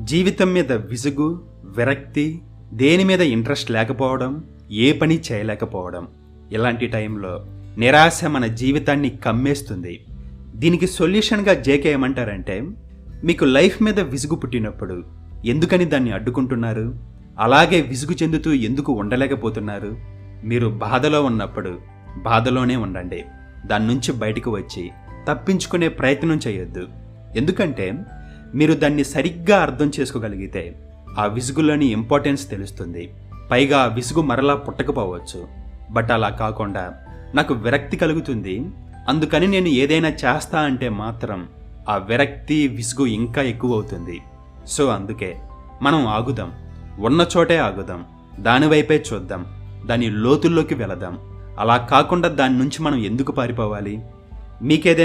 జీవితం మీద విసుగు, విరక్తి, దేని మీద ఇంట్రెస్ట్ లేకపోవడం, ఏ పని చేయలేకపోవడం, ఇలాంటి టైంలో నిరాశ మన జీవితాన్ని కమ్మేస్తుంది. దీనికి సొల్యూషన్గా జేకే ఏమంటారంటే, మీకు లైఫ్ మీద విసుగు పుట్టినప్పుడు ఎందుకని దాన్ని అడ్డుకుంటున్నారు? అలాగే విసుగు చెందుతూ ఎందుకు ఉండలేకపోతున్నారు? మీరు బాధలో ఉన్నప్పుడు బాధలోనే ఉండండి. దాని నుంచి బయటకు వచ్చి తప్పించుకునే ప్రయత్నం చేయొద్దు. ఎందుకంటే మీరు దాన్ని సరిగ్గా అర్థం చేసుకోగలిగితే ఆ విసుగులోని ఇంపార్టెన్స్ తెలుస్తుంది. పైగా ఆ విసుగు మరలా పుట్టకపోవచ్చు. బట్ అలా కాకుండా నాకు విరక్తి కలుగుతుంది, అందుకని నేను ఏదైనా చేస్తా అంటే మాత్రం ఆ విరక్తి, విసుగు ఇంకా ఎక్కువ అవుతుంది. సో అందుకే మనం ఆగుదాం, ఉన్న చోటే ఆగుదాం, దానివైపే చూద్దాం, దాని లోతుల్లోకి వెళదాం. అలా కాకుండా దాని నుంచి మనం ఎందుకు పారిపోవాలి? మీకేదైనా